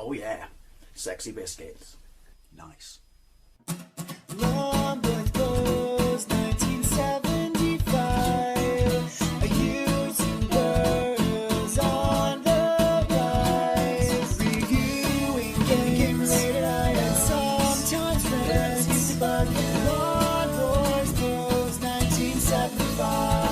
Oh yeah, sexy biscuits. Nice. Long boys blues, 1975. Using girls on the rise. Reviewing games late at night and sometimes friends used to bug. Long boys blues, 1975.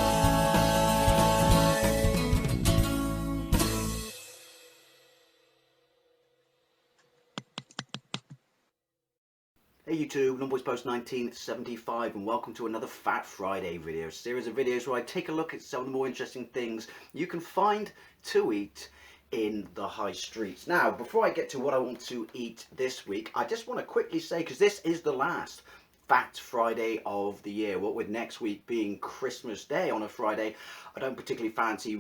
Hey YouTube, Lumboys Post 1975 and welcome to another Fat Friday video, series of videos where I take a look at some of the more interesting things you can find to eat in the high streets. Now, before I get to what I want to eat this week, I just want to quickly say, because this is the last Fat Friday of the year, what with next week being Christmas Day on a Friday, I don't particularly fancy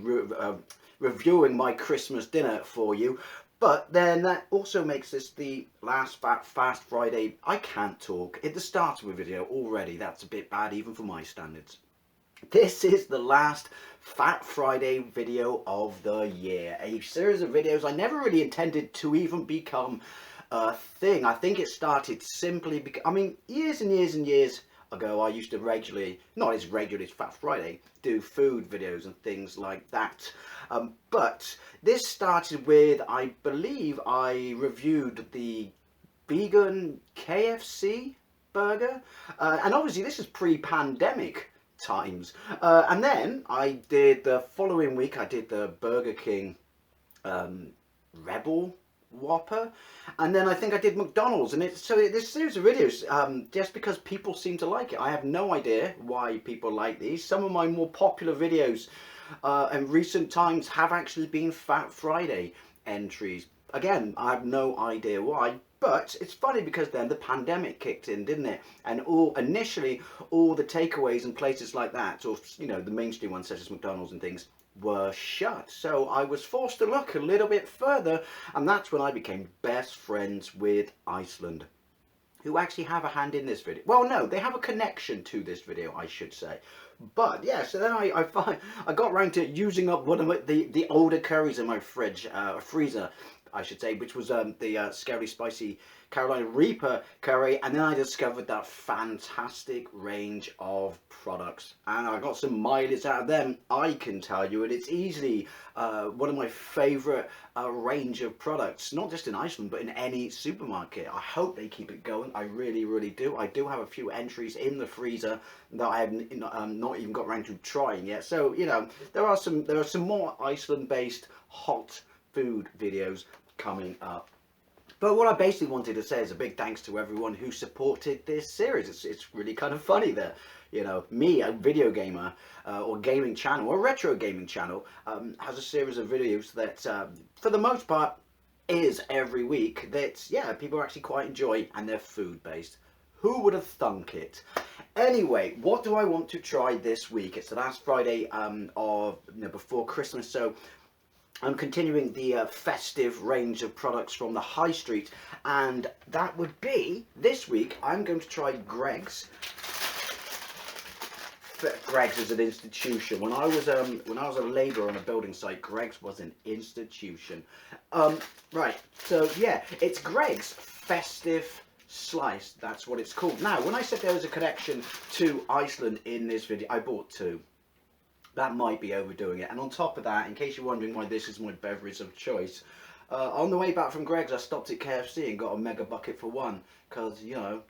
reviewing my Christmas dinner for you. But then that also makes this the last Fast Friday. I can't talk at the start of a video already. That's a bit bad even for my standards. This is the last Fat Friday video of the year. A series of videos I never really intended to even become a thing. I think it started simply because, I mean, years and years and years ago, I used to regularly, not as regularly as Fat Friday, do food videos and things like that. But this started with, I believe I reviewed the vegan KFC burger. And obviously this is pre-pandemic times. And then I did the following week, I did the Burger King Rebel Whopper, and then I think I did McDonald's, and this series of videos, just because people seem to like it. I have no idea why people like these. Some of my more popular videos in recent times have actually been Fat Friday entries. Again, I have no idea why, but it's funny because then the pandemic kicked in, didn't it? And initially all the takeaways and places like that, or you know, the mainstream ones such as McDonald's and things, were shut. So I was forced to look a little bit further, and that's when I became best friends with Iceland, who actually have a hand in this video. Well, no, they have a connection to this video, I should say. But yeah, so then I got round to using up one of the older curries in my freezer, I should say, which was the Scary Spicy Carolina Reaper curry, and then I discovered that fantastic range of products, and I got some mileage out of them, I can tell you, and it's easily one of my favourite range of products, not just in Iceland but in any supermarket. I hope they keep it going. I really do. I do have a few entries in the freezer that I have not even got around to trying yet, so you know, there are some more Iceland based hot food videos coming up. But what I basically wanted to say is a big thanks to everyone who supported this series. It's really kind of funny that, you know, me, a video gamer or gaming channel, or retro gaming channel, has a series of videos that, for the most part, is every week that, yeah, people actually quite enjoy, and they're food based. Who would have thunk it? Anyway, what do I want to try this week? It's the last Friday of, you know, before Christmas, so I'm continuing the festive range of products from the high street, and that would be, this week, I'm going to try Greggs. Greggs is an institution. When I was a labourer on a building site, Greggs was an institution. Right, so yeah, it's Greggs Festive Slice, that's what it's called. Now, when I said there was a connection to Iceland in this video, I bought two. That might be overdoing it. And on top of that, in case you're wondering why this is my beverage of choice, on the way back from Greggs, I stopped at KFC and got a mega bucket for one, because, you know,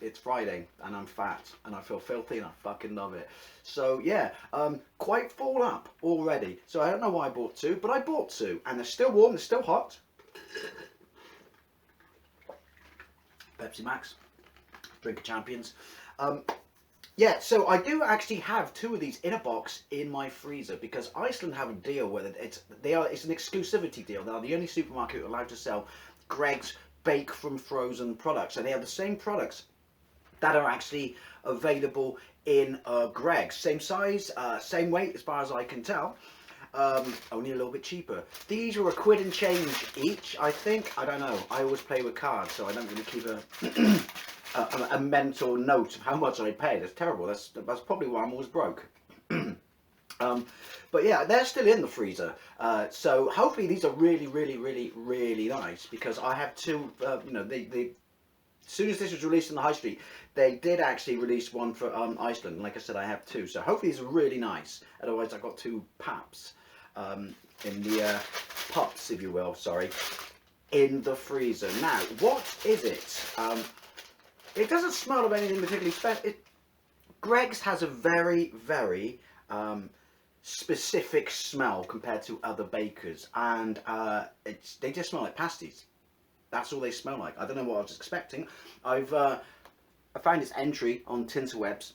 it's Friday and I'm fat and I feel filthy and I fucking love it. So yeah, quite full up already. So I don't know why I bought two, but I bought two, and they're still warm, they're still hot. Pepsi Max, drink of champions. Yeah, so I do actually have two of these in a box in my freezer, because Iceland have a deal with it. It's an exclusivity deal. They are the only supermarket allowed to sell Greggs bake from frozen products, and they have the same products that are actually available in Greggs. Same size, same weight as far as I can tell. Only a little bit cheaper. These were £1 and change each, I think. I don't know. I always play with cards, so I don't really keep a mental note of how much I paid. That's terrible. That's probably why I'm always broke. But yeah, they're still in the freezer. So hopefully these are really, really, really, really nice, because I have two. You know, they as soon as this was released on the high street, they did actually release one for Iceland. Like I said, I have two. So hopefully these are really nice. Otherwise, I've got two paps in the pups, if you will. Sorry, in the freezer. Now, what is it? It doesn't smell of anything particularly special. Greggs has a very, very specific smell compared to other bakers, and they just smell like pasties. That's all they smell like. I don't know what I was expecting. I found its entry on Tinterwebs,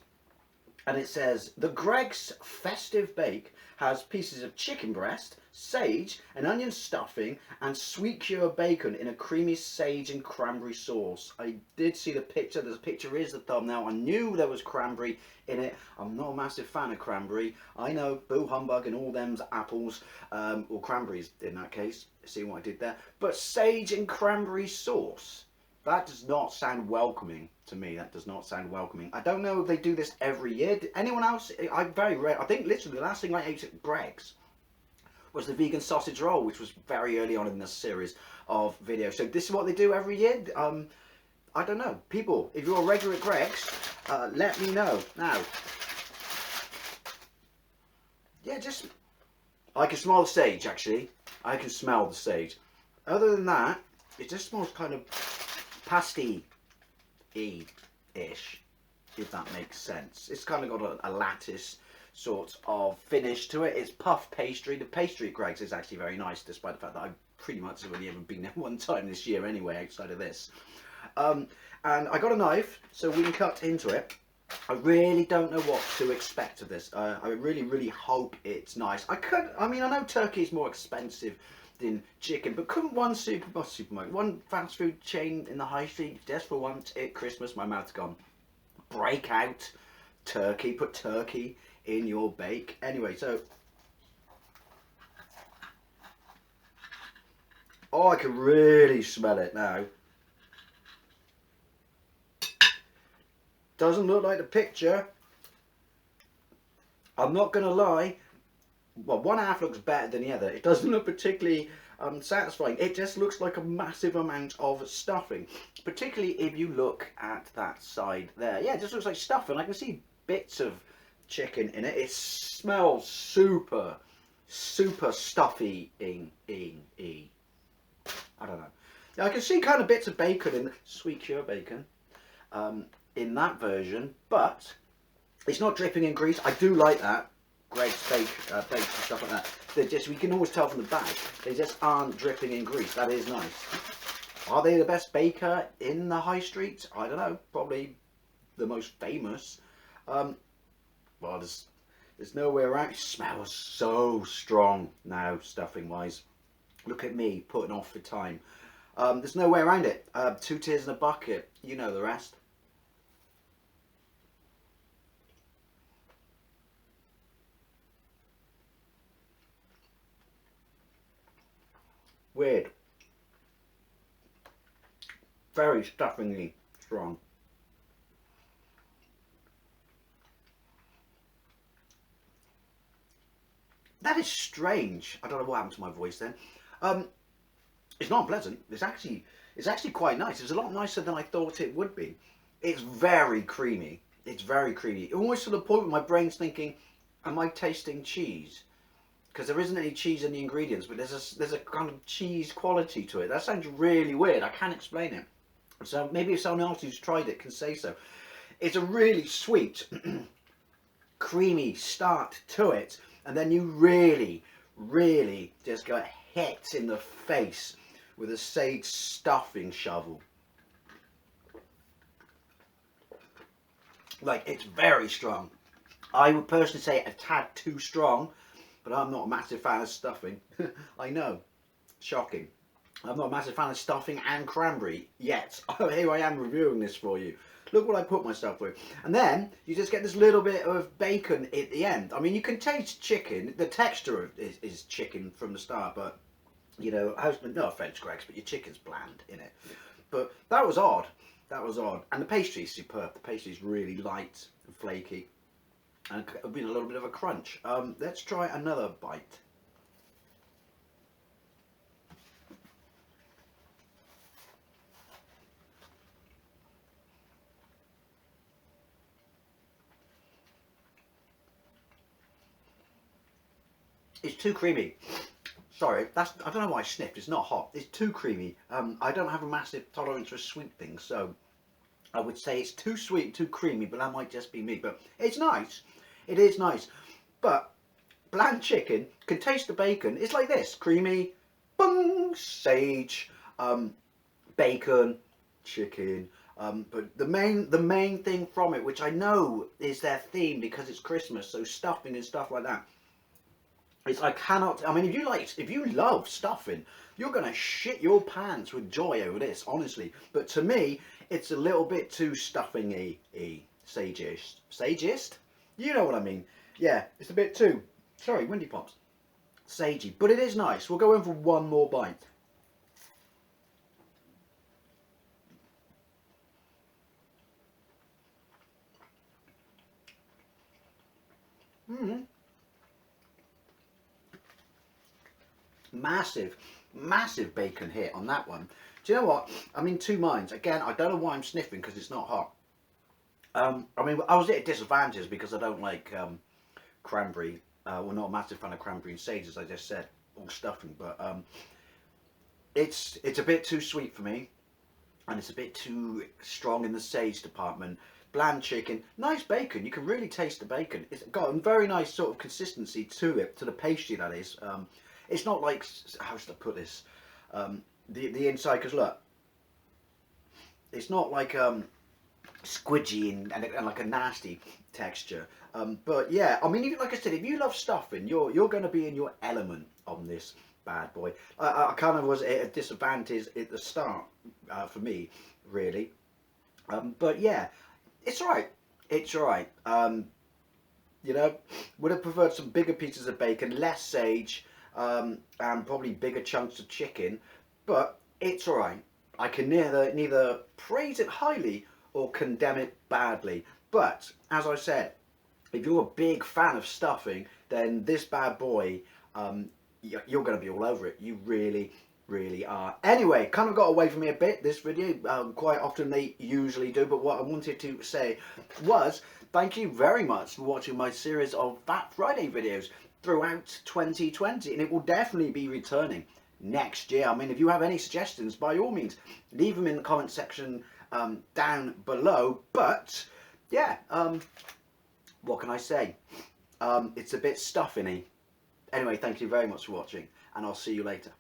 and it says the Greggs Festive Bake has pieces of chicken breast, sage, and onion stuffing, and sweet cure bacon in a creamy sage and cranberry sauce. I did see the picture. The picture is the thumbnail. I knew there was cranberry in it. I'm not a massive fan of cranberry. I know, boo humbug and all them's apples, or cranberries in that case. See what I did there? But sage and cranberry sauce. That does not sound welcoming to me. That does not sound welcoming. I don't know if they do this every year. Anyone else? I'm very rare. I think literally the last thing I ate at Greggs was the vegan sausage roll, which was very early on in this series of videos. So this is what they do every year. I don't know. People, if you're a regular at Greggs, let me know. Now, yeah, just I can smell the sage. Actually, I can smell the sage. Other than that, it just smells kind of pasty-y-ish, if that makes sense. It's kind of got a lattice sort of finish to it. It's puff pastry. The pastry at Greggs is actually very nice, despite the fact that I pretty much have only ever been there one time this year anyway, outside of this. And I got a knife, so we can cut into it. I really don't know what to expect of this. I really, really hope it's nice. I mean, I know turkey is more expensive than chicken, but couldn't one one fast food chain in the high street, just for once at Christmas, my mouth's gone, break out turkey, put turkey in your bake? Anyway, so oh, I can really smell it now. Doesn't look like the picture. I'm not gonna lie. Well, one half looks better than the other. It doesn't look particularly satisfying. It just looks like a massive amount of stuffing, particularly if you look at that side there. Yeah, it just looks like stuffing. I can see bits of chicken in it. It smells super, super stuffy. I don't know. Yeah, I can see kind of bits of bacon in the sweet cure bacon in that version, but it's not dripping in grease. I do like that. Greggs bakes and stuff like that. They're just, we can always tell from the bag, they just aren't dripping in grease. That is nice. Are they the best baker in the high street? I don't know. Probably the most famous. Well, there's nowhere around. It smells so strong now, stuffing wise. Look at me putting off the time. There's no way around it. 2 tears in a bucket. You know the rest. Weird. Very stuffingly strong. That is strange. I don't know what happened to my voice then. It's not unpleasant. It's actually quite nice. It's a lot nicer than I thought it would be. It's very creamy. It's very creamy. Almost to the point where my brain's thinking, am I tasting cheese? Because there isn't any cheese in the ingredients, but there's a kind of cheese quality to it. That sounds really weird. I can't explain it. So maybe if someone else who's tried it can say so. It's a really sweet, creamy start to it, and then you really, really just get hit in the face with a sage stuffing shovel. Like, it's very strong. I would personally say a tad too strong, but I'm not a massive fan of stuffing. I know, shocking. I'm not a massive fan of stuffing and cranberry yet. Here I am reviewing this for you. Look what I put myself through. And then you just get this little bit of bacon at the end. I mean, you can taste chicken. The texture is chicken from the start, but, you know, no offense, Greggs, but your chicken's bland in it. But that was odd. That was odd. And the pastry is superb. The pastry is really light and flaky. and with a little bit of a crunch. Let's try another bite. It's too creamy. Sorry, I don't know why I sniffed. It's not hot. It's too creamy. I don't have a massive tolerance for sweet things, so I would say it's too sweet, too creamy. But that might just be me. But it's nice. It is nice. But bland chicken can taste the bacon. It's like this: creamy, bung, sage, bacon, chicken. But the main thing from it, which I know is their theme because it's Christmas, so stuffing and stuff like that. It's I cannot. I mean, if you love stuffing, you're gonna shit your pants with joy over this, honestly. But to me, it's a little bit too stuffing-y, sageist. Sageist? You know what I mean? Yeah, it's a bit too. Sorry, windy pops. Sagey, but it is nice. We'll go in for one more bite. Massive, massive bacon hit on that one. Do you know what? I'm in two minds. Again, I don't know why I'm sniffing because it's not hot. I mean, I was at a disadvantage because I don't like cranberry. Well, not a massive fan of cranberry and sage, as I just said, or stuffing. But it's a bit too sweet for me, and it's a bit too strong in the sage department. Bland chicken, nice bacon. You can really taste the bacon. It's got a very nice sort of consistency to it, to the pastry that is. It's not like, how should I put this? The inside, because look, it's not like squidgy and like a nasty texture. But yeah, I mean, like I said, if you love stuffing, you're going to be in your element on this bad boy. I kind of was at a disadvantage at the start for me, really. But yeah, it's alright. It's alright. You know, would have preferred some bigger pieces of bacon, less sage, and probably bigger chunks of chicken. But it's alright. I can neither praise it highly or condemn it badly. But as I said, if you're a big fan of stuffing, then this bad boy, you're going to be all over it. You really are. Anyway, kind of got away from me a bit this video. Quite often they usually do, but what I wanted to say was thank you very much for watching my series of Fat Friday videos throughout 2020, and it will definitely be returning next year. I mean, if you have any suggestions, by all means, leave them in the comment section down below. But yeah, what can I say? It's a bit stuffing-y. Anyway, thank you very much for watching, and I'll see you later.